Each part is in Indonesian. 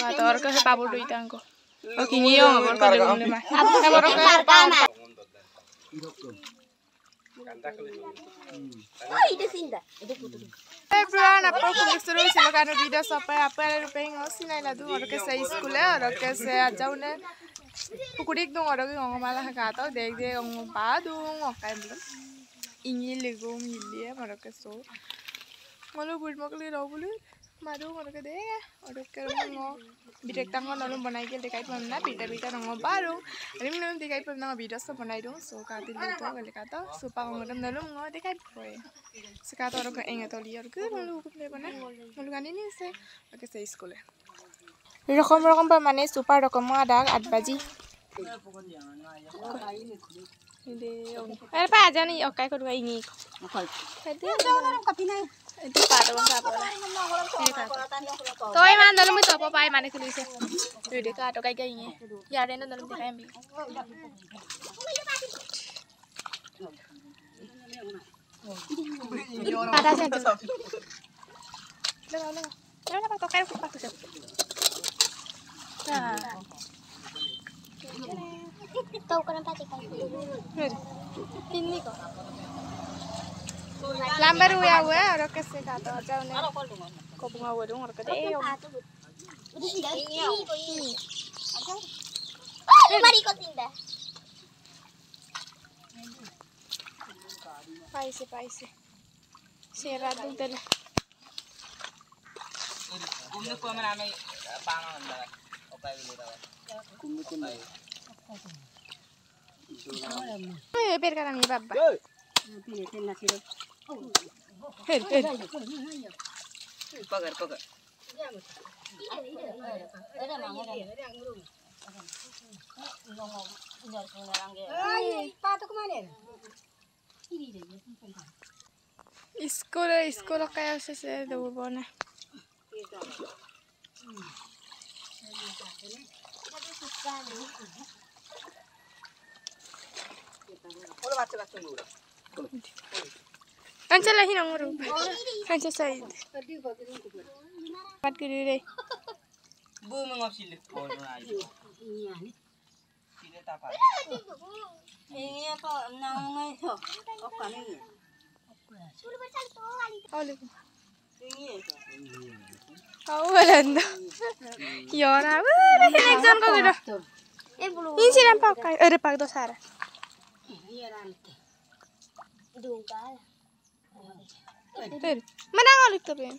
Kator ke pabu duit angko. Oke ngiyong abor ke dulu mah. Abor ke pa. Everyone, आपको कुछ शुरू से लगाने वीडियो सब पे आप वाले रुपए इंगोसी नहीं लादू और के सही स्कूल है और के से जाऊ ने पुकुरिक दूँ और के अंगों माला खाता हो देख दे अंगों पादू अंगों मतलब इंगी लगो मिली है और के सो मालूम बुढ़ मकली रो बुढ़ मारू और के दे और के अंगों बिटेक तंगों नलूं बनाई के दिखाई पड़ना पीटा पीटा अंगों बारू अरे मैंने दिखाई पड़ना वीडियो सब बनाई दूँ सो काटी लूटो वाले खाता सो पागों में नलूं अंगों दिखाई पड़े sekarang orang ke enggak tahu liar ke malu hukum mana malu kan ini sih pakai saya sekolah rokom pemane super rokom ada adbaji apa aja nih oke kedua ini itu pada bang apa toh emang dalam itu apa pai mana sih tuh dekat atau kayak ini ya ada dalam dekat ambil Ada saja. Lalu apa tokai aku pakai siapa? Nah, tahu kan apa sih ini kok. Lambar ya, orang kesini kata jauh nih. Kau bunga wadung orang kata mari kau tindak. Paise. Sera dun tala. Kumne ko man amay pangan ba. Okay dili daw. Kumne ko na. Ay, per ka nang ibaba. Pilitin na sila. Per. Pagar. Ay, pato kumanin. Sekolah kayak sesuatu bagaimana? Anca lagi nomor anca Said. Empat kali deh. Bu mengopsi lek. Tidak apa. Ini apa namanya itu? Oke nih. Awalnya, yora, exam kau gitu. Ini sih nampak kayak ada pak dosara. Mana ngalik tuh ben?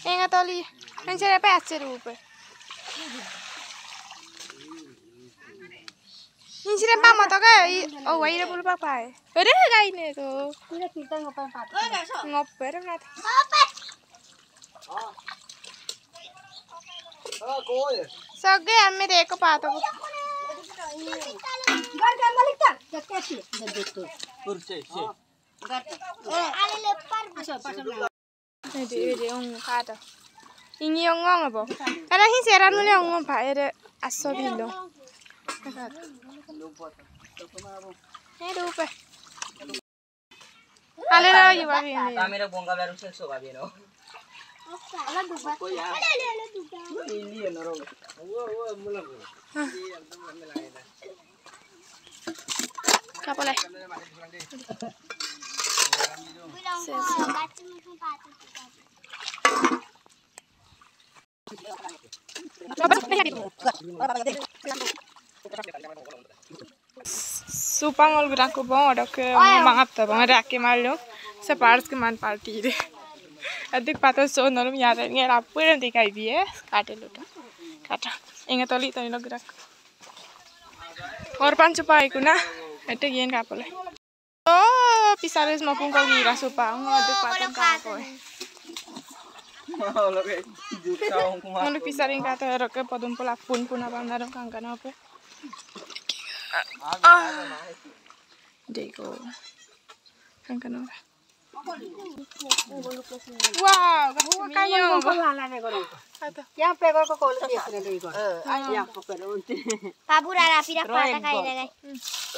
Nggak tahu li, kan cara apa aja rupa. Ini sih nampak mata kayak, oh wah ini bulu papai. Ada kayak ini tuh. Ini kita ngoper pat. Ngoper pat. Soge ame deko pat. Gar malik tak? Jakasi. Kursi. Ale lepar. Ini ong kata. Ini ong apa? Karena ini seran mulai ong apa? Ada asobilo. Lupa. Ale lagi babi ini. Kamera bongga baru selesai babi no. Ala duba. Ini ya noro. Wah mulai. Apa leh? Supang ol bilang ko bang ada ke mangap ta bang ada ke malu separs ke man party de adik pato so nolum yada nge lapur nanti kai biye kate luta kata ingat oli tani log rak or pancu pai kuna ete yen kapole oh pisares mapung ko gira supang adik pato ka ko Malu pisaring kata roke podum pola pun apa narong kangkan apa? Dego kangkan apa? Wow, kayo ba? Yang pegol ko kol biasa deh ikut. Yang pegol unti. Pabura rapi dah patah kaya lagi.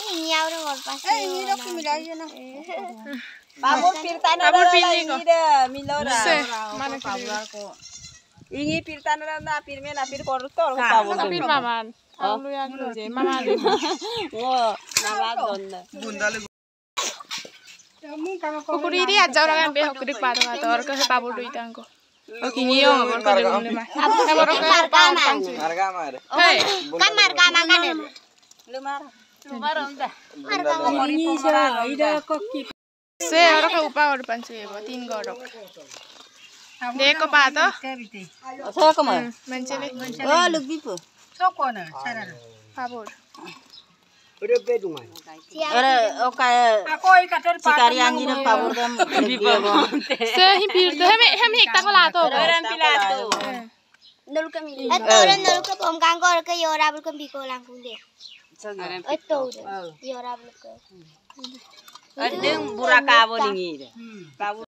Ini nyawa dong pas. Ini dok milai aja na. Pabur pirtana ini deh milora. Mana pabura ko. Ini pirtana na pirme na pir korutol ko pabur. Pir maman. Lu yang lu je mama lu. Oh, mama don. Bundale. Pukuri dia jauh orang behok kudik patung atau orang ke pabur du itangko. Oke nyiong orang ke dulu mah. Orang ke pabur panci. Marga mar. Hei, Kamar kan ada. Lumar. Lumar udah. Ini se orang ke upah orang panci ya, tin gorok. Deko pato. Saya kemana? Menceli. Oh, lebih po. Sokona, sana. Pabur. Udah bedungan. Ada okay. Aku ikator cikari angin pabur dam. Se himpir tu, hem hik tak kolah tu. Orang pilato. Nol kami. Orang nol ke pom kangkor ke yora belum biko langsung deh. Itu yora belum ke. Ada buraka abo ningi. Pabur